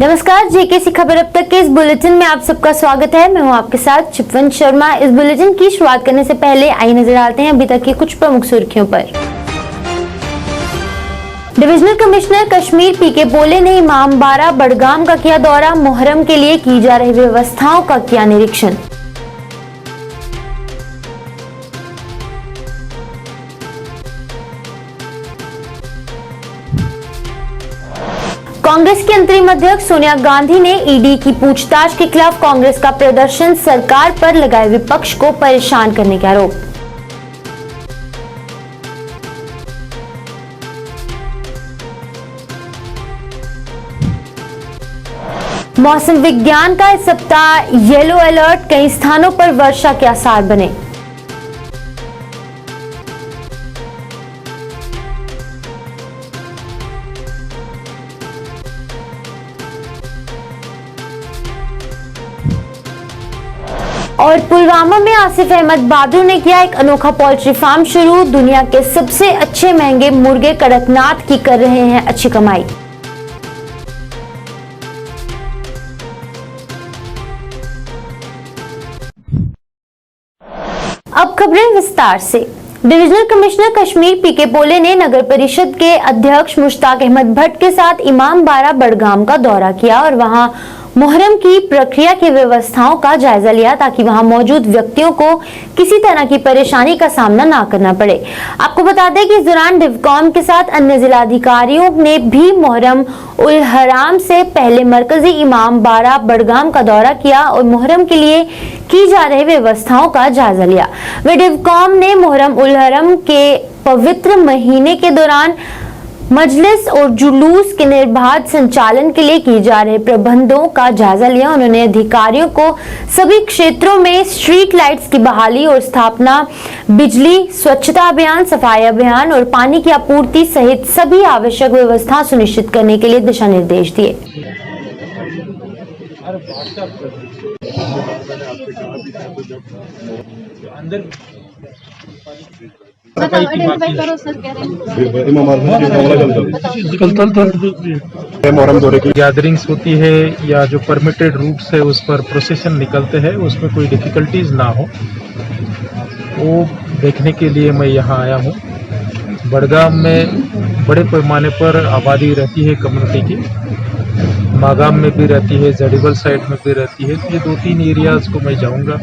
नमस्कार, जेकेसी खबर अब तक के इस बुलेटिन में आप सबका स्वागत है। मैं हूं आपके साथ चिपवन शर्मा। इस बुलेटिन की शुरुआत करने से पहले आइए नजर डालते हैं अभी तक की कुछ प्रमुख सुर्खियों पर। डिविजनल कमिश्नर कश्मीर पीके बोले ने इमामबाड़ा बडगाम का किया दौरा, मुहर्रम के लिए की जा रही व्यवस्थाओं का किया निरीक्षण। कांग्रेस की अंतरिम अध्यक्ष सोनिया गांधी ने ईडी की पूछताछ के खिलाफ कांग्रेस का प्रदर्शन, सरकार पर लगाए विपक्ष को परेशान करने के आरोप। मौसम विज्ञान का इस सप्ताह येलो अलर्ट, कई स्थानों पर वर्षा के आसार बने। और पुलवामा में आसिफ अहमद बहादुर ने किया एक अनोखा पोल्ट्री फार्म शुरू, दुनिया के सबसे अच्छे महंगे मुर्गे कड़कनाथ की कर रहे हैं अच्छी कमाई। अब खबरें विस्तार से। डिविजनल कमिश्नर कश्मीर पीके बोले ने नगर परिषद के अध्यक्ष मुश्ताक अहमद भट्ट के साथ इमामबाड़ा बडगाम का दौरा किया और वहां मुहर्रम की प्रक्रिया की व्यवस्थाओं का जायजा लिया ताकि वहां मौजूद व्यक्तियों को किसी तरह की परेशानी का सामना ना करना पड़े। आपको बता दें कि इस दौरान डिवकॉम के साथ अन्य जिलाधिकारियों ने भी मुहर्रम उल हराम से पहले मरकजी इमामबाड़ा बडगाम का दौरा किया और मुहर्रम के लिए की जा रही व्यवस्थाओं का जायजा लिया। वे डिवकॉम ने मुहर्रम उल हराम के पवित्र महीने के दौरान मजलिस और जुलूस के निर्बाध संचालन के लिए किए जा रहे प्रबंधों का जायजा लिया। उन्होंने अधिकारियों को सभी क्षेत्रों में स्ट्रीट लाइट्स की बहाली और स्थापना, बिजली, स्वच्छता अभियान, सफाई अभियान और पानी की आपूर्ति सहित सभी आवश्यक व्यवस्था सुनिश्चित करने के लिए दिशा निर्देश दिए। मुहर्रम दौरे की गैदरिंग्स होती है या जो परमिटेड रूट्स है उस पर प्रोसेशन निकलते हैं, उसमें कोई डिफिकल्टीज ना हो वो देखने के लिए मैं यहाँ आया हूँ। बडगाम में बड़े पैमाने पर आबादी रहती है कम्युनिटी की, मागाम में भी रहती है, जड़ीबल साइड में भी रहती है। ये 2-3 एरियाज को मैं जाऊँगा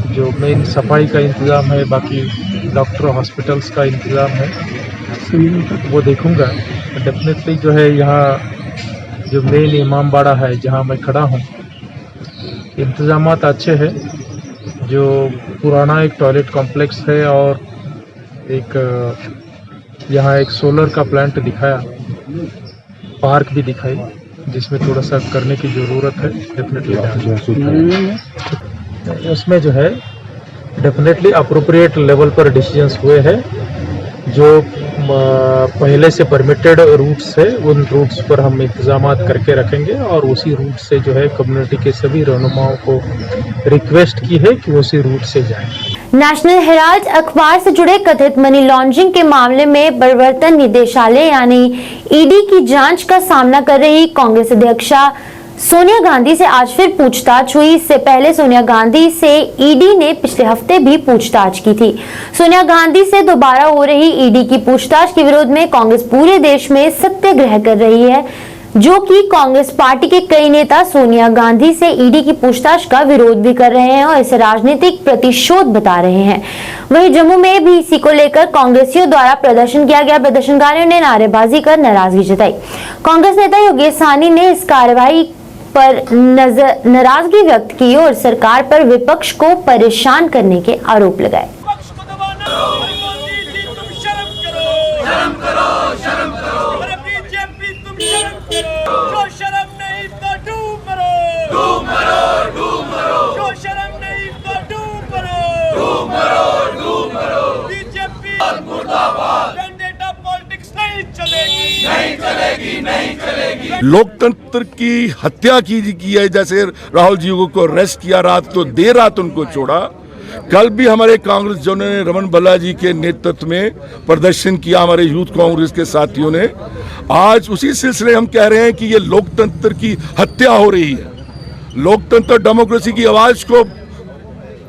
जो मेन सफाई का इंतज़ाम है, बाकी डॉक्टर हॉस्पिटल्स का इंतज़ाम है, वो देखूंगा। डेफिनेटली जो है यहाँ जो मेन इमामबाड़ा है जहाँ मैं खड़ा हूँ, इंतज़ामात अच्छे हैं। जो पुराना एक टॉयलेट कॉम्प्लेक्स है और एक यहाँ एक सोलर का प्लांट दिखाया, पार्क भी दिखाई, जिसमें थोड़ा सा करने की ज़रूरत है। डेफिनेटली उसमें जो है डेफिनेटली अप्रोप्रिएट लेवल पर डिसीजंस हुए हैं। जो पहले से परमिटेड रूट्स है उन रूट्स पर हम इंतजामात करके रखेंगे और उसी रूट से जो है कम्युनिटी के सभी रहनुमाओं को रिक्वेस्ट की है कि उसी रूट से जाएं। नेशनल हेराल्ड अखबार से जुड़े कथित मनी लॉन्ड्रिंग के मामले में प्रवर्तन निदेशालय यानी ईडी की जांच का सामना कर रही कांग्रेस अध्यक्षा सोनिया गांधी से आज फिर पूछताछ हुई। इससे पहले सोनिया गांधी से ईडी ने पिछले हफ्ते भी पूछताछ की थी। सोनिया गांधी से दोबारा हो रही ईडी की पूछताछ के विरोध में कांग्रेस पूरे देश में सत्याग्रह कर रही है, जो कि कांग्रेस पार्टी के कई नेता सोनिया गांधी से ईडी की पूछताछ का विरोध भी कर रहे हैं और इसे राजनीतिक प्रतिशोध बता रहे हैं। वहीं जम्मू में भी इसी को लेकर कांग्रेसियों द्वारा प्रदर्शन किया गया। प्रदर्शनकारियों ने नारेबाजी कर नाराजगी जताई। कांग्रेस नेता योगेश साहनी ने इस कार्रवाई पर नाराजगी व्यक्त की और सरकार पर विपक्ष को परेशान करने के आरोप लगाए। लोकतंत्र की हत्या की है। जैसे राहुल जी को अरेस्ट किया, रात को देर रात उनको छोड़ा, कल भी हमारे कांग्रेस जो ने रमन भल्ला जी के नेतृत्व में प्रदर्शन किया, हमारे यूथ कांग्रेस के साथियों ने, आज उसी सिलसिले हम कह रहे हैं कि ये लोकतंत्र की हत्या हो रही है। लोकतंत्र डेमोक्रेसी की आवाज को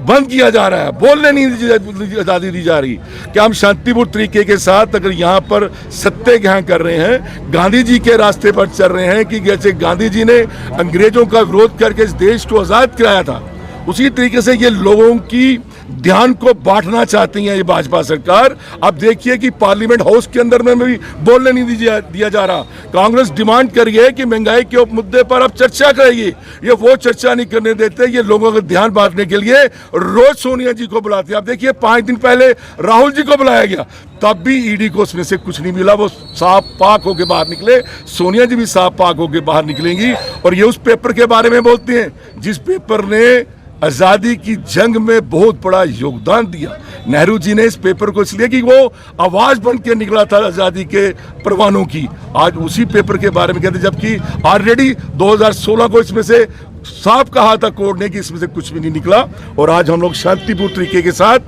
बंद किया जा रहा है, बोलने नहीं आजादी दी जा रही। क्या हम शांतिपूर्ण तरीके के साथ अगर यहाँ पर सत्याग्रह कर रहे हैं, गांधी जी के रास्ते पर चल रहे हैं कि जैसे गांधी जी ने अंग्रेजों का विरोध करके इस देश को आजाद कराया था, उसी तरीके से ये लोगों की ध्यान को बांटना चाहती है ये भाजपा सरकार। अब देखिए कि पार्लियामेंट हाउस के अंदर में भी बोलने नहीं दिया जा रहा। कांग्रेस डिमांड कर रही है कि महंगाई के मुद्दे पर अब चर्चा करेगी, ये वो चर्चा नहीं करने देते। ये लोगों का ध्यान बांटने के लिए रोज सोनिया जी को बुलाते हैं। अब देखिए 5 दिन पहले राहुल जी को बुलाया गया, तब भी ईडी को उसमें से कुछ नहीं मिला, वो साफ पाक होकर बाहर निकले। सोनिया जी भी साफ पाक होकर बाहर निकलेंगी और ये उस पेपर के बारे में बोलती हैं जिस पेपर ने आजादी की जंग में बहुत बड़ा योगदान दिया। नेहरू जी ने इस पेपर को इसलिए कि वो आवाज बन के निकला था आजादी के परवानों की, आज उसी पेपर के बारे में कहते, जबकि ऑलरेडी 2016 को इसमें से साफ कहा था कोर्ट ने कि इसमें से कुछ भी नहीं निकला। और आज हम लोग शांतिपूर्ण तरीके के साथ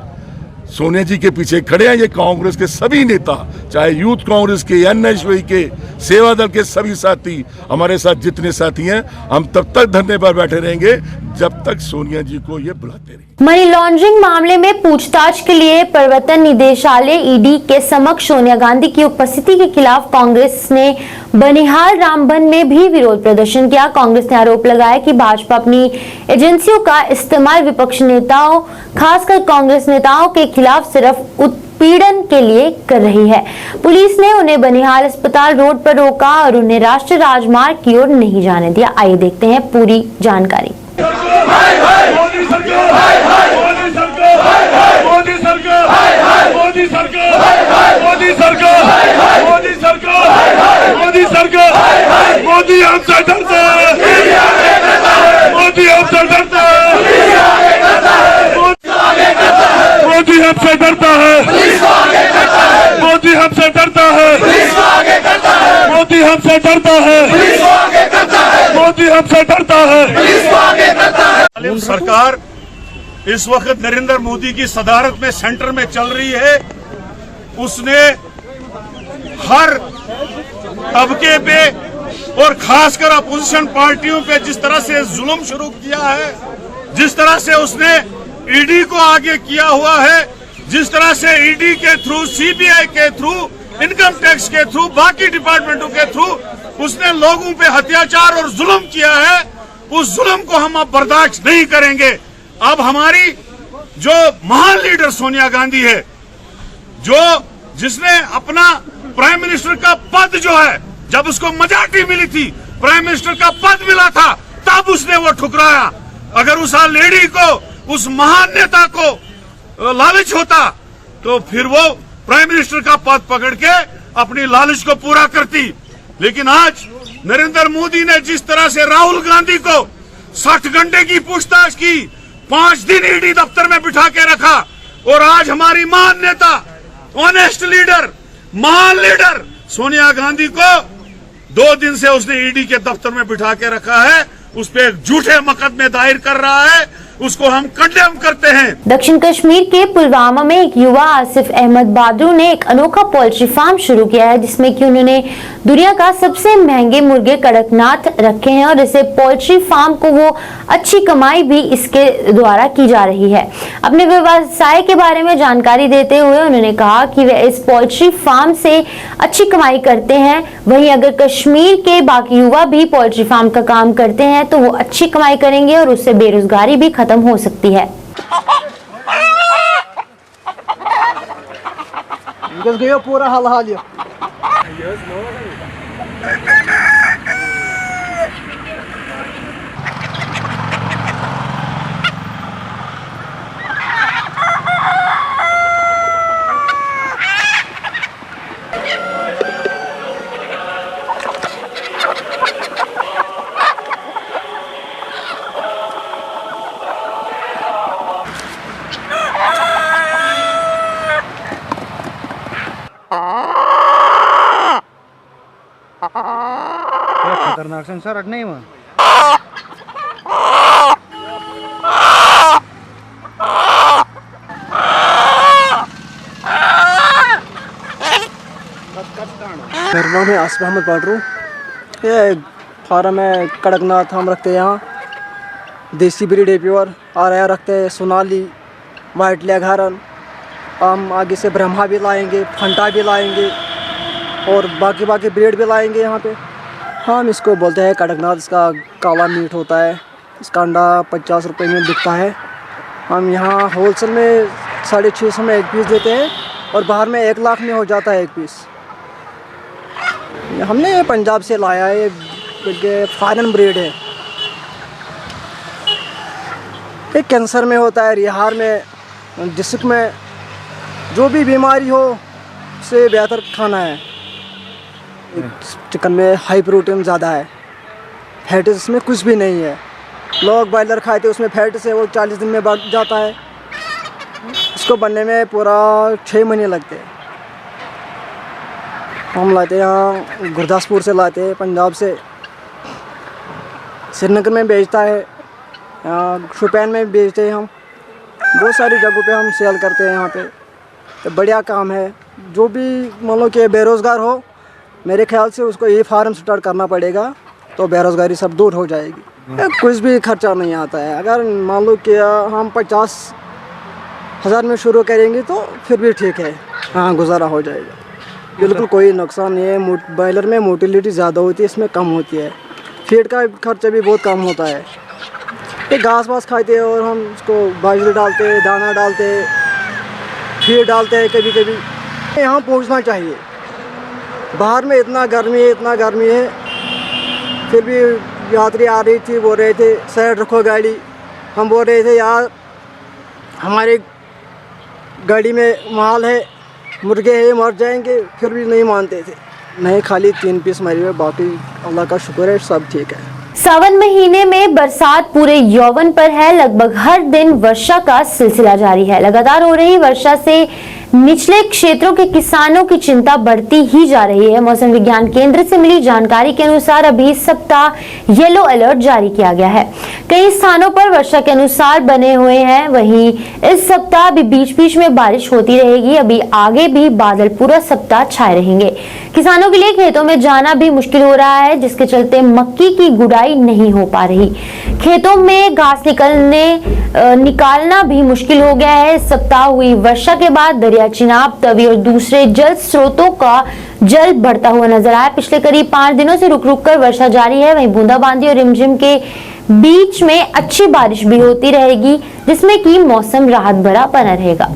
सोनिया जी के पीछे खड़े हैं। ये कांग्रेस के सभी नेता, चाहे यूथ कांग्रेस के, एनएसयूआई के, सेवा दल के सभी साथी, हमारे साथ जितने साथी हैं, हम तब तक धरने पर बैठे रहेंगे जब तक सोनिया जी को ये बुलाते रहेंगे। मनी लॉन्ड्रिंग मामले में पूछताछ के लिए प्रवर्तन निदेशालय ईडी के समक्ष सोनिया गांधी की उपस्थिति के खिलाफ कांग्रेस ने बनिहाल रामबन में भी विरोध प्रदर्शन किया। कांग्रेस ने आरोप लगाया कि भाजपा अपनी एजेंसियों का इस्तेमाल विपक्ष नेताओं, खासकर कांग्रेस नेताओं के खिलाफ सिर्फ उत्पीड़न के लिए कर रही है। पुलिस ने उन्हें बनिहाल अस्पताल रोड पर रोका और उन्हें राष्ट्रीय राजमार्ग की ओर नहीं जाने दिया। आइए देखते हैं पूरी जानकारी। मोदी सरकार, मोदी सरकार, मोदी सरकार, मोदी सरकार, मोदी सरकार, मोदी सरकार, मोदी सरकार, मोदी हमसे डरता है, मोदी हमसे डरता है, मोदी हमसे डरता है, मोदी हमसे डरता है, मोदी हमसे डरता है, मोदी हमसे डरता है। सरकार इस वक्त नरेंद्र मोदी की सदारत में सेंटर में चल रही है। उसने हर तबके पे और खासकर अपोजिशन पार्टियों पे जिस तरह से जुल्म शुरू किया है, जिस तरह से उसने ईडी को आगे किया हुआ है, जिस तरह से ईडी के थ्रू, सीबीआई के थ्रू, इनकम टैक्स के थ्रू, बाकी डिपार्टमेंटों के थ्रू उसने लोगों पे अत्याचार और जुल्म किया है, उस जुल्म को हम अब बर्दाश्त नहीं करेंगे। अब हमारी जो महान लीडर सोनिया गांधी है, जिसने अपना प्राइम मिनिस्टर का पद जो है, जब उसको मेजॉरिटी मिली थी, प्राइम मिनिस्टर का पद मिला था, तब उसने वो ठुकराया। अगर उस लेडी को, उस महान नेता को लालच होता तो फिर वो प्राइम मिनिस्टर का पद पकड़ के अपनी लालच को पूरा करती। लेकिन आज नरेंद्र मोदी ने जिस तरह से राहुल गांधी को 60 घंटे की पूछताछ की, 5 दिन ईडी दफ्तर में बिठा के रखा, और आज हमारी महान नेता, ऑनेस्ट लीडर, महान लीडर सोनिया गांधी को 2 दिन से उसने ईडी के दफ्तर में बिठा के रखा है, उस पर एक झूठे मुकदमे दायर कर रहा है, उसको हम कंडेम करते हैं। दक्षिण कश्मीर के पुलवामा में एक युवा आसिफ अहमद बादरू ने एक अनोखा पोल्ट्री फार्म शुरू किया है, जिसमें कि उन्होंने दुनिया का सबसे महंगे मुर्गे कड़कनाथ रखे हैं और इसे पोल्ट्री फार्म को वो अच्छी कमाई भी इसके द्वारा की जा रही है। अपने व्यवसाय के बारे में जानकारी देते हुए उन्होंने कहा कि वे इस पोल्ट्री फार्म से अच्छी कमाई करते हैं। वहीं अगर कश्मीर के बाकी युवा भी पोल्ट्री फार्म का काम करते हैं तो वो अच्छी कमाई करेंगे और उससे बेरोजगारी भी खत्म हो सकती है। पूरा हाल हाल खतरनाक संसार अट नहीं हुआ। मेरा नाम है आसिफ अहमद बाडरू। ये फार्म है कड़कनाथ, हम रखते हैं यहाँ देसी ब्रीड है प्योर। और यहाँ रखते हैं सोनाली, वाइट लेग हरन। हम आगे से ब्रह्मा भी लाएंगे, फंटा भी लाएंगे और बाकी ब्रीड भी लाएंगे यहाँ पे। हम इसको बोलते हैं कड़कनाथ। इसका काला मीट होता है। इसका अंडा 50 रुपये में बिकता है। हम यहाँ होलसेल में 650 में एक पीस देते हैं और बाहर में 1 लाख में हो जाता है एक पीस। हमने ये पंजाब से लाया है, ये फॉरेन ब्रीड है। ये कैंसर में होता है, रिहार में, डिस्क में, जो भी बीमारी हो उससे बेहतर खाना है। चिकन में हाई प्रोटीन ज़्यादा है, फैट इसमें कुछ भी नहीं है। लोग बॉयलर खाते हैं, उसमें फैट से वो 40 दिन में बढ़ जाता है। इसको बनने में पूरा 6 महीने लगते हैं। हम लाते हैं यहाँ गुरदासपुर से, लाते हैं पंजाब से, श्रीनगर में बेचता है, यहाँ शोपियान में बेचते हैं। हम बहुत सारी जगहों पे हम सेल करते हैं यहाँ पे। तो बढ़िया काम है। जो भी मान लो कि बेरोज़गार हो, मेरे ख्याल से उसको ये फार्म स्टार्ट करना पड़ेगा तो बेरोज़गारी सब दूर हो जाएगी। कुछ भी खर्चा नहीं आता है। अगर मान लो कि हम 50,000 में शुरू करेंगे तो फिर भी ठीक है, हाँ गुजारा हो जाएगा। बिल्कुल कोई नुकसान नहीं है। बॉयलर में मोटिलिटी ज़्यादा होती है, इसमें कम होती है। फीड का खर्चा भी बहुत कम होता है। ये घास वास खाते हैं और हम उसको बाजरी डालते हैं, दाना डालते हैं, फीड डालते हैं कभी कभी। यहाँ पहुँचना चाहिए। बाहर में इतना गर्मी है, फिर भी यात्री आ रही थी, बोल रहे थे साइड रखो गाड़ी। हम बोल रहे थे यार हमारे गाड़ी में माल है, मुर्गे हैं, मर जाएंगे, फिर भी नहीं मानते थे। नहीं, खाली 3 पीस मरे हुए, बाकी अल्लाह का शुक्र है सब ठीक है। सावन महीने में बरसात पूरे यौवन पर है। लगभग हर दिन वर्षा का सिलसिला जारी है। लगातार हो रही वर्षा से निचले क्षेत्रों के किसानों की चिंता बढ़ती ही जा रही है। मौसम विज्ञान केंद्र से मिली जानकारी के अनुसार अभी इस सप्ताह येलो अलर्ट जारी किया गया है। कई स्थानों पर वर्षा के अनुसार बने हुए हैं। वहीं इस सप्ताह भी बीच बीच में बारिश होती रहेगी। अभी आगे भी बादल पूरा सप्ताह छाए रहेंगे। किसानों के लिए खेतों में जाना भी मुश्किल हो रहा है, जिसके चलते मक्की की गुड़ाई नहीं हो पा रही। खेतों में घास निकालना भी मुश्किल हो गया है। इस सप्ताह हुई वर्षा के बाद दरिया चिनाब, तवी और दूसरे जल स्रोतों का जल बढ़ता हुआ नजर आया। पिछले करीब 5 दिनों से रुक रुक कर वर्षा जारी है। वहीं बूंदाबांदी और रिमझिम के बीच में अच्छी बारिश भी होती रहेगी, जिसमें कि मौसम राहत भरा बना रहेगा।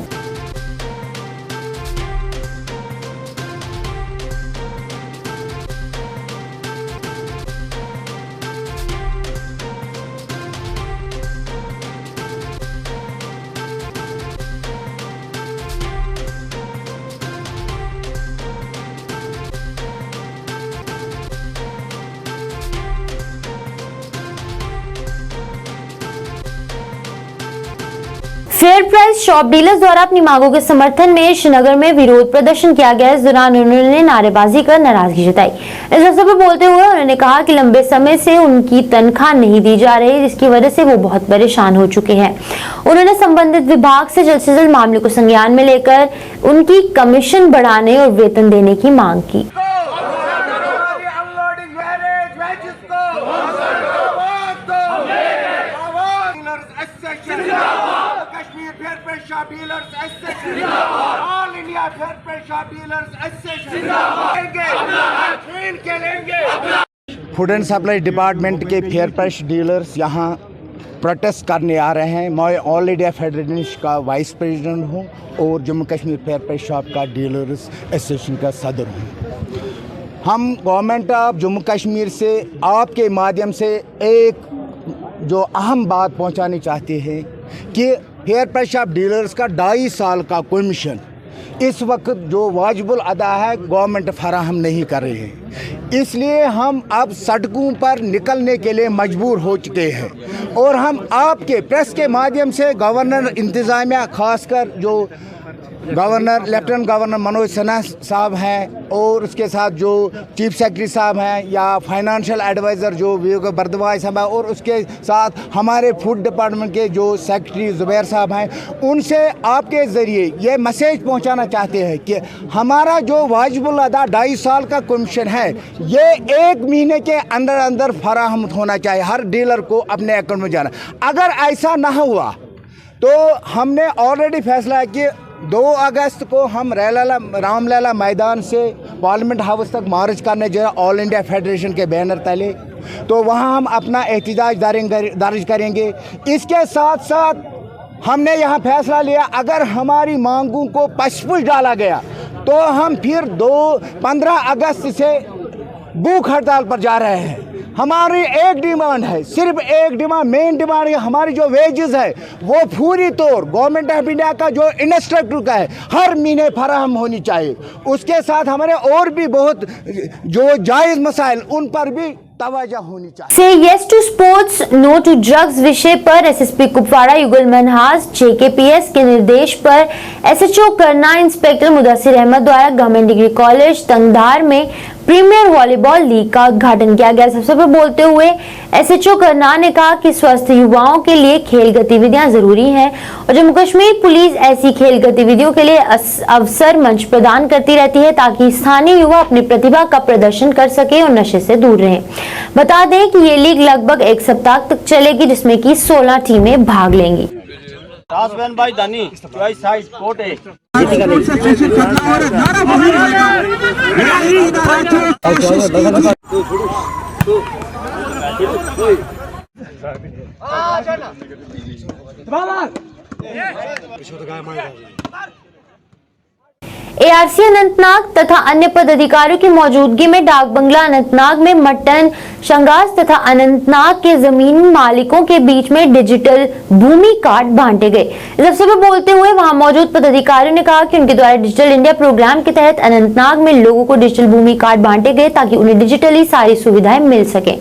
फेयर प्राइस शॉप डीलर्स द्वारा अपनी मांगों के समर्थन में श्रीनगर में विरोध प्रदर्शन किया गया। इस दौरान उन्होंने नारेबाजी कर नाराजगी जताई। इस अवसर पर बोलते हुए उन्होंने कहा कि लंबे समय से उनकी तनख्वाह नहीं दी जा रही, जिसकी वजह से वो बहुत परेशान हो चुके हैं। उन्होंने संबंधित विभाग से जल्द मामले को संज्ञान में लेकर उनकी कमीशन बढ़ाने और वेतन देने की मांग की। फूड एंड सप्लाई डिपार्टमेंट के फेयर प्राइस डीलर्स यहाँ प्रोटेस्ट करने आ रहे हैं। मैं ऑल इंडिया फेडरेशन का वाइस प्रेसिडेंट हूँ और Jammu Kashmir fair price shop का डीलर्स एसोसिएशन का सदर हूँ। हम गवर्नमेंट ऑफ जम्मू कश्मीर से आपके माध्यम से एक जो अहम बात पहुँचानी चाहते हैं कि फेयर प्राइस शॉप डीलर्स का 2.5 साल का कमीशन इस वक्त जो वाजिबुल अदा है गवर्नमेंट फराहम नहीं कर रही है। इसलिए हम अब सड़कों पर निकलने के लिए मजबूर हो चुके हैं और हम आपके प्रेस के माध्यम से गवर्नर, इंतज़ामिया, खासकर जो governor lieutenant governor Manoj Sinha साहब हैं और उसके साथ जो चीफ सेक्रेटरी साहब हैं या फाइनेंशियल एडवाइज़र जो विवेक भारद्वाज साहब हैं और उसके साथ हमारे फूड डिपार्टमेंट के जो सेक्रेटरी ज़ुबैर साहब हैं, उनसे आपके ज़रिए ये मैसेज पहुंचाना चाहते हैं कि हमारा जो वाजिबुल अदा 2.5 साल का कमीशन है ये 1 महीने के अंदर अंदर फराहम होना चाहिए, हर डीलर को अपने अकाउंट में जाना। अगर ऐसा ना हुआ तो हमने ऑलरेडी फैसला है कि 2 अगस्त को हम रामलला मैदान से पार्लियामेंट हाउस तक मार्च करने जो है ऑल इंडिया फेडरेशन के बैनर तले, तो वहाँ हम अपना एहतजाज दर्ज करेंगे। इसके साथ साथ हमने यहाँ फैसला लिया अगर हमारी मांगों को पशपुश डाला गया तो हम फिर 15 अगस्त से भूख हड़ताल पर जा रहे हैं। हमारी एक डिमांड है, सिर्फ एक डिमांड, मेन डिमांड है हमारी जो वेजेस है वो पूरी तौर गवर्नमेंट ऑफ इंडिया का जो इंस्ट्रक्टर का है हर महीने फराहम होनी चाहिए। उसके साथ हमारे और भी बहुत जो जायज़ मसाइल उन पर भी तवज्जो होनी चाहिए। से yes to sports no to drugs विषय पर एसएसपी कुपवाड़ा युगल मनहास जेकेपीएस के निर्देश पर एसएचओ करना इंस्पेक्टर मुदस्सिर अहमद द्वारा गवर्नमेंट डिग्री कॉलेज तंगधार में प्रीमियर वॉलीबॉल लीग का उद्घाटन किया गया। सबसे पहले बोलते हुए एसएचओ करना ने कहा कि स्वस्थ युवाओं के लिए खेल गतिविधियां जरूरी हैं और जम्मू कश्मीर पुलिस ऐसी खेल गतिविधियों के लिए अवसर मंच प्रदान करती रहती है ताकि स्थानीय युवा अपनी प्रतिभा का प्रदर्शन कर सके और नशे से दूर रहें। बता दें कि ये लीग लगभग 1 सप्ताह तक चलेगी जिसमें कि 16 टीमें भाग लेंगी। एआरसी अनंतनाग तथा अन्य पदाधिकारियों की मौजूदगी में डाक बंगला अनंतनाग में मटन शंगास तथा अनंतनाग के जमीन मालिकों के बीच में डिजिटल भूमि कार्ड बांटे गए। इस अवसर पर बोलते हुए वहां मौजूद पदाधिकारियों ने कहा कि उनके द्वारा डिजिटल इंडिया प्रोग्राम के तहत अनंतनाग में लोगों को डिजिटल भूमि कार्ड बांटे गए ताकि उन्हें डिजिटली सारी सुविधाएं मिल सके।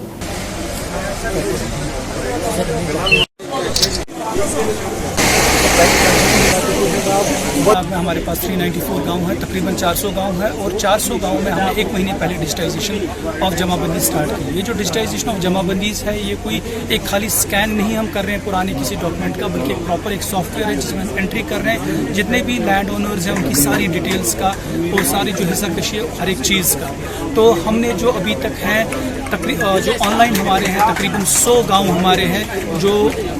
में हमारे पास 394 गांव है, तकरीबन 400 गांव है और 400 गांव में हमने 1 महीने पहले डिजिटाइजेशन ऑफ जमाबंदी स्टार्ट की। ये जो डिजिटाइजेशन ऑफ जमाबंदीज है ये कोई एक खाली स्कैन नहीं हम कर रहे हैं पुराने किसी डॉक्यूमेंट का, बल्कि एक प्रॉपर एक सॉफ्टवेयर है जिसमें हम एंट्री कर रहे हैं जितने भी लैंड ओनर्स हैं उनकी सारी डिटेल्स का और सारी जो हिस्साकशी है हर एक चीज़ का। तो हमने जो अभी तक है जो ऑनलाइन हमारे हैं तकरीबन 100 गाँव हमारे हैं जो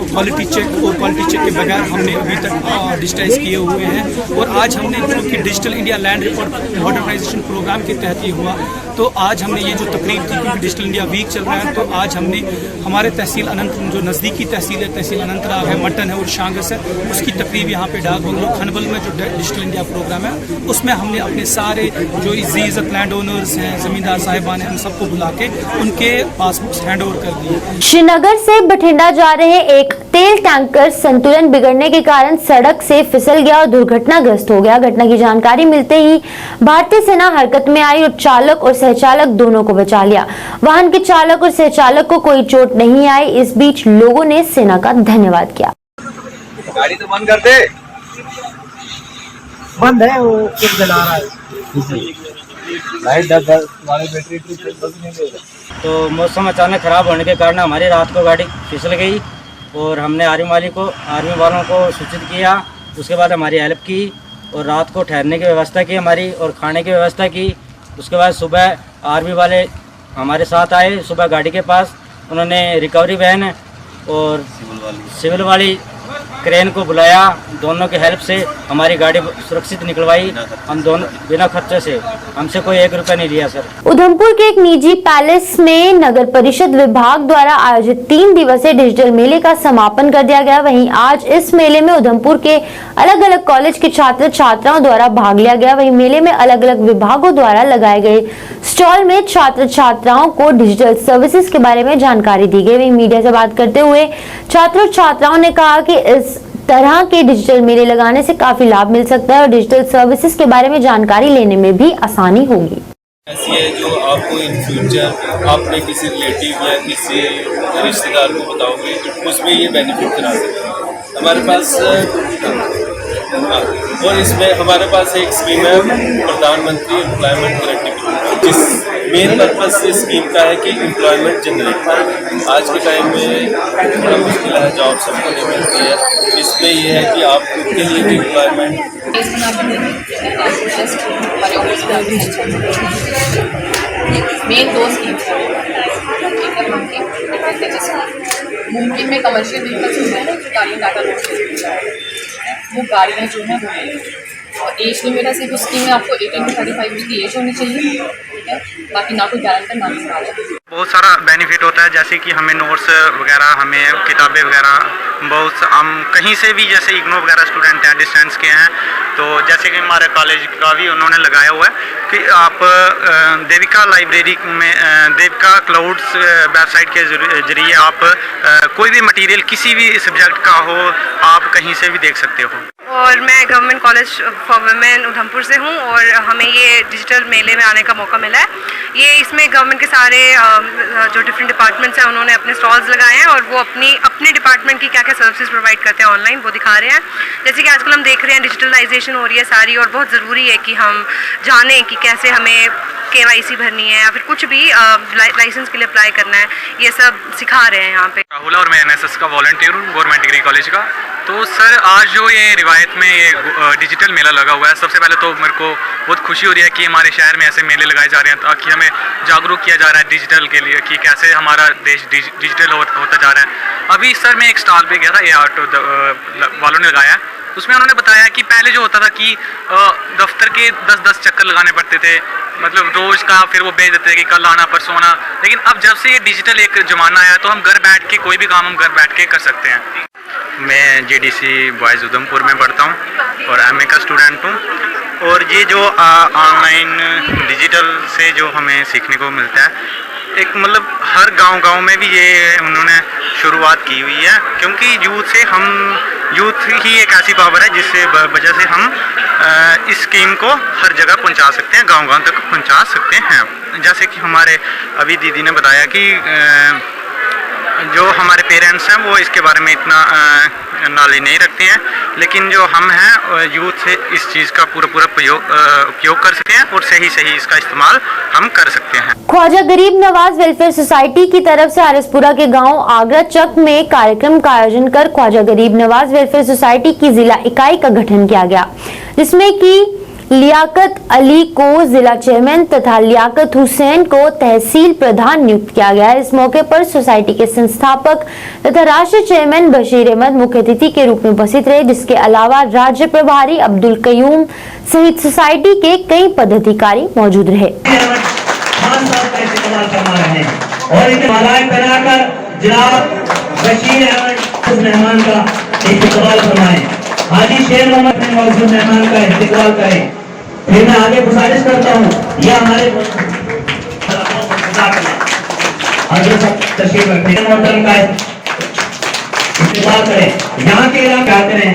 क्वालिटी चेक और क्वालिटी चेक के बगैर हमने अभी तक डिजिटाइज किए हुए हैं। और आज हमने जो कि digital India land record modernisation program के तहत ये हुआ, तो आज हमने ये जो तकरीब थी क्योंकि डिजिटल इंडिया वीक चल रहा है, तो आज हमने हमारे तहसील अनंत जो नज़दीकी तहसील है, तहसील अनंतनाग है, मटन है और शांगस है, उसकी तकरीब यहाँ पे डाक बंगलो खनबल में जो डिजिटल इंडिया प्रोग्राम है उसमें हमने अपने सारे जो इज़्ज़त लैंड ओनर्स हैं, जमींदार साहिबान हैं, उन सबको बुला के उनके पासबुक्स हैंड ओवर कर दिए। श्रीनगर से बठिंडा जा रहे एक तेल टैंकर संतुलन बिगड़ने के कारण सड़क से फिसल गया और दुर्घटनाग्रस्त हो गया। घटना की जानकारी मिलते ही भारतीय सेना हरकत में आई और चालक और सहचालक दोनों को बचा लिया। वाहन के चालक और सहचालक को कोई चोट नहीं आई। इस बीच लोगों ने सेना का धन्यवाद किया। गाड़ी तो बंद कर दे, बंद है वो कुछ जला रहा है। लाइट वाली बैटरी नहीं दे रहा। तो मौसम अचानक ख़राब होने के कारण हमारी रात को गाड़ी फिसल गई और हमने आर्मी वालों को सूचित किया। उसके बाद हमारी हेल्प की और रात को ठहरने की व्यवस्था की हमारी और खाने की व्यवस्था की। उसके बाद सुबह आर्मी वाले हमारे साथ आए, सुबह गाड़ी के पास उन्होंने रिकवरी वैन और सिविल वाली क्रेन को बुलाया, दोनों की हेल्प से हमारी गाड़ी सुरक्षित निकलवाई। हम दोनों बिना खर्चे से, हमसे कोई 1 रुपया नहीं लिया सर। उधमपुर के एक निजी पैलेस में नगर परिषद विभाग द्वारा आयोजित 3 दिवसीय डिजिटल मेले का समापन कर दिया गया। वहीं आज इस मेले में उधमपुर के अलग अलग कॉलेज के छात्र छात्राओं द्वारा भाग लिया गया। वहीं मेले में अलग अलग विभागों द्वारा लगाए गए स्टॉल में छात्र छात्राओं को डिजिटल सर्विसेज के बारे में जानकारी दी गई। वहीं मीडिया से बात करते हुए छात्र छात्राओं ने कहा कि इस तरह के डिजिटल मेले लगाने से काफी लाभ मिल सकता है और डिजिटल सर्विसेज के बारे में जानकारी लेने में भी आसानी होगी। ऐसी है जो आपको इन फ्यूचर आपने किसी रिलेटिव या किसी रिश्तेदार को बताओगे उसमें ये बेनिफिट करा सकते हैं। हमारे पास और इसमें हमारे पास एक स्कीम है प्रधानमंत्री एम्प्लॉयमेंट गारंटी, जिस मेन पर्पस इस स्कीम का है कि एम्प्लॉयमेंट जनरेट करें। आज के टाइम में बड़ा मुश्किल है, जॉब सबको नहीं मिलती है। इसमें यह है कि आप खुद के लिए भी एम्प्लॉयमेंट मेन दो स्कीम्स मुंबई में कमर्शियल व्हीकल्स होते हैं ना, जो गाड़ियाँ टाटा रोड से वो गाड़ियाँ जो है वो और एज लिमिट है सिर्फ उसकी में आपको 18 to 35 उसकी एज होनी चाहिए, ठीक है। बाकी ना कोई गारंटर ना कोई बहुत सारा बेनिफिट होता है, जैसे कि हमें नोट्स वगैरह, हमें किताबें वगैरह बहुत हम कहीं से भी, जैसे इग्नो वगैरह स्टूडेंट हैं, डिस्टेंस के हैं, तो जैसे कि हमारे कॉलेज का भी उन्होंने लगाया हुआ है कि आप देविका लाइब्रेरी में, देविका क्लाउड्स वेबसाइट के जरिए आप कोई भी मटेरियल किसी भी सब्जेक्ट का हो, आप कहीं से भी देख सकते हो। और मैं government college for women Udhampur से हूँ और हमें ये डिजिटल मेले में आने का मौका मिला है। ये इसमें गवर्नमेंट के सारे जो डिफरेंट डिपार्टमेंट्स हैं उन्होंने अपने स्टॉल्स लगाए हैं और वो अपने डिपार्टमेंट की क्या क्या सर्विसेज प्रोवाइड करते हैं ऑनलाइन, वो दिखा रहे हैं। जैसे कि आजकल हम देख रहे हैं डिजिटलाइजेशन हो रही है सारी, और बहुत ज़रूरी है कि हम जानें कि कैसे हमें KYC भरनी है या फिर कुछ भी लाइसेंस के लिए अप्लाई करना है, ये सब सिखा रहे हैं यहाँ पे। राहुल और मैं NSS का वॉलंटियर हूँ गवर्नमेंट डिग्री कॉलेज का। तो सर आज जो ये रिवायत में ये डिजिटल मेला लगा हुआ है, सबसे पहले तो मेरे को बहुत खुशी हो रही है कि हमारे शहर में ऐसे मेले लगाए जा रहे हैं ताकि हमें जागरूक किया जा रहा है डिजिटल के लिए कि कैसे हमारा देश डिजिटल होता जा रहा है। अभी सर मैं एक स्टॉल पे गया था, ये ऑटो वालों ने लगाया, उसमें उन्होंने बताया कि पहले जो होता था कि दफ्तर के 10-10 चक्कर लगाने पड़ते थे, मतलब रोज का, फिर वो भेज देते थे कि कल आना परसों आना। लेकिन अब जब से ये डिजिटल एक ज़माना आया तो हम घर बैठ के कोई भी काम हम घर बैठ के कर सकते हैं। मैं JDC बॉयज़ उधमपुर में पढ़ता हूँ और MA का स्टूडेंट हूँ। और ये जो ऑनलाइन डिजिटल से जो हमें सीखने को मिलता है, एक मतलब हर गांव में भी ये उन्होंने शुरुआत की हुई है, क्योंकि यूथ ही एक ऐसी पावर है जिससे वजह से हम इस स्कीम को हर जगह पहुंचा सकते हैं, गांव तक पहुंचा सकते हैं। जैसे कि हमारे अभी दीदी ने बताया कि जो हमारे पेरेंट्स हैं वो इसके बारे में इतना नॉलेज नहीं रखते हैं, लेकिन जो हम हैं यूथ से इस चीज़ का पूरा उपयोग कर सकते हैं और सही इसका इस्तेमाल हम कर सकते हैं। ख्वाजा गरीब नवाज वेलफेयर सोसाइटी की तरफ से आरसपुरा के गांव आगरा चक में कार्यक्रम का आयोजन कर ख्वाजा गरीब नवाज वेलफेयर सोसाइटी की जिला इकाई का गठन किया गया, जिसमें कि लियाकत अली को जिला चेयरमैन तथा लियाकत हुसैन को तहसील प्रधान नियुक्त किया गया। इस मौके पर सोसाइटी के संस्थापक तथा राष्ट्रीय चेयरमैन बशीर अहमद मुख्य अतिथि के रूप में उपस्थित रहे, जिसके अलावा राज्य प्रभारी अब्दुल कयूम सहित सोसाइटी के कई पदाधिकारी मौजूद रहे। हाजी शेर मोहम्मद ने मौजूद मेहमान का इस्तेमाल करें। फिर मैं आगे गुजारिश करता हूँ, यह हमारे तशरीफ रखें, मोहतरम का इस्तेमाल करें। यहाँ के इलाके आते हैं,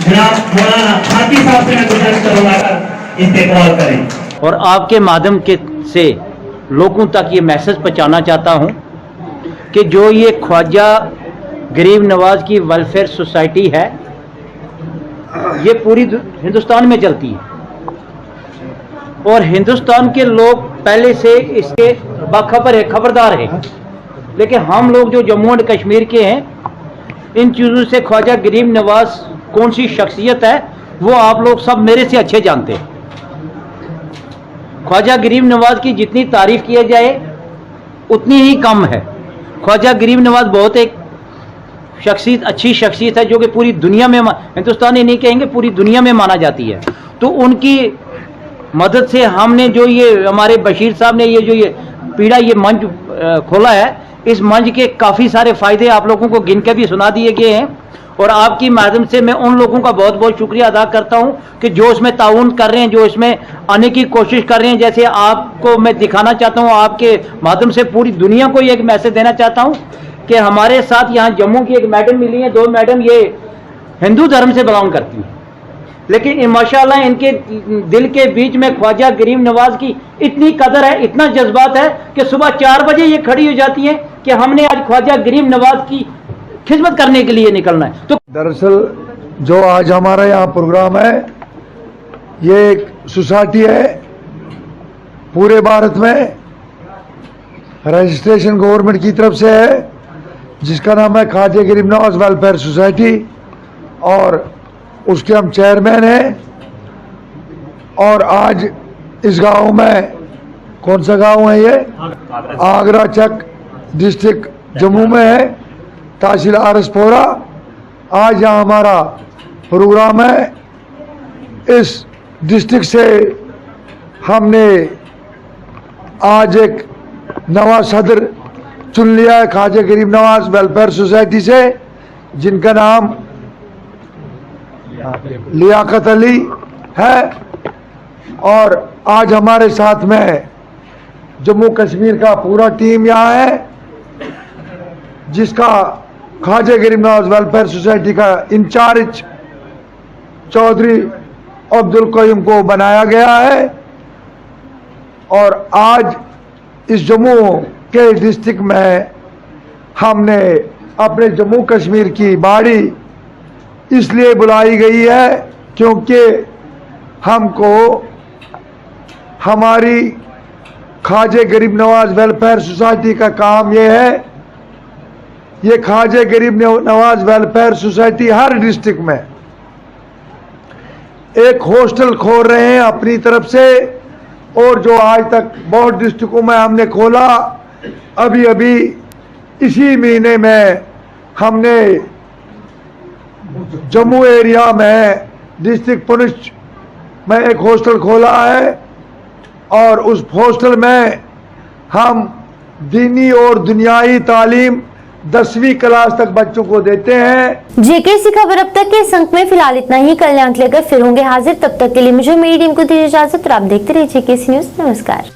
जनाब मौलाना हाथी साहब से मैं गुजारिश करूँगा इस्तेमाल करें। और आपके माध्यम के से लोगों तक ये मैसेज पहुँचाना चाहता हूँ कि जो ये ख्वाजा गरीब नवाज की वेलफेयर सोसाइटी है, ये पूरी हिंदुस्तान में चलती है और हिंदुस्तान के लोग पहले से इसके बाखबर है, खबरदार है। लेकिन हम लोग जो जम्मू एंड कश्मीर के हैं, इन चीज़ों से ख्वाजा गरीब नवाज कौन सी शख्सियत है वो आप लोग सब मेरे से अच्छे जानते हैं। ख्वाजा गरीब नवाज की जितनी तारीफ किया जाए उतनी ही कम है। ख्वाजा गरीब नवाज बहुत एक शख्सियत, अच्छी शख्सियत है जो कि पूरी दुनिया में, हिंदुस्तानी नहीं कहेंगे, पूरी दुनिया में माना जाती है। तो उनकी मदद से हमने जो ये हमारे बशीर साहब ने ये जो ये पीड़ा ये मंच खोला है, इस मंच के काफ़ी सारे फ़ायदे आप लोगों को गिन के भी सुना दिए गए हैं। और आपकी माध्यम से मैं उन लोगों का बहुत बहुत शुक्रिया अदा करता हूं कि जो इसमें ताउन कर रहे हैं, जो इसमें आने की कोशिश कर रहे हैं। जैसे आपको मैं दिखाना चाहता हूं, आपके माध्यम से पूरी दुनिया को एक मैसेज देना चाहता हूं कि हमारे साथ यहाँ जम्मू की एक मैडम मिली है, 2 मैडम ये हिंदू धर्म से बिलोंग करती हैं, लेकिन माशाल्लाह इनके दिल के बीच में ख्वाजा गरीब नवाज की इतनी कदर है, इतना जज्बात है कि सुबह 4 बजे ये खड़ी हो जाती हैं कि हमने आज ख्वाजा गरीब नवाज की खिदमत करने के लिए निकलना है। तो दरअसल जो आज हमारा यहाँ प्रोग्राम है, ये एक सोसाइटी है पूरे भारत में, रजिस्ट्रेशन गवर्नमेंट की तरफ से है, जिसका नाम है ख्वाजा गरीब नवाज वेलफेयर सोसाइटी, और उसके हम चेयरमैन हैं। और आज इस गांव में, कौन सा गांव है ये, आगरा चक डिस्ट्रिक्ट जम्मू में है, तहसील आरसपोरा। आज यहाँ हमारा प्रोग्राम है। इस डिस्ट्रिक्ट से हमने आज एक नवा सदर चुन लिया है ख्वाजा गरीब नवाज वेलफेयर सोसाइटी से, जिनका नाम लियाकत अली है। और आज हमारे साथ में जम्मू कश्मीर का पूरा टीम यहाँ है, जिसका ख्वाजा गरीब नवाज वेलफेयर सोसाइटी का इंचार्ज चौधरी अब्दुल कयूम को बनाया गया है। और आज इस जम्मू के डिस्ट्रिक्ट में हमने अपने जम्मू कश्मीर की बाड़ी इसलिए बुलाई गई है क्योंकि हमको हमारी ख्वाजा गरीब नवाज वेलफेयर सोसाइटी का काम ये है, ये ख्वाजा गरीब नवाज वेलफेयर सोसाइटी हर डिस्ट्रिक्ट में एक हॉस्टल खोल रहे हैं अपनी तरफ से, और जो आज तक बहुत डिस्ट्रिक्टों में हमने खोला, अभी अभी इसी महीने में हमने जम्मू एरिया में डिस्ट्रिक्ट पुंछ में एक हॉस्टल खोला है। और उस हॉस्टल में हम दीनी और दुनियाई तालीम 10वीं क्लास तक बच्चों को देते हैं। जेकेसी खबर अब तक के इस अंक में फिलहाल इतना ही। कल अंक लेकर फिर होंगे हाजिर, तब तक के लिए मुझे मेरी टीम को दीजिए इजाजत और आप देखते रहिए जेकेसी न्यूज। नमस्कार।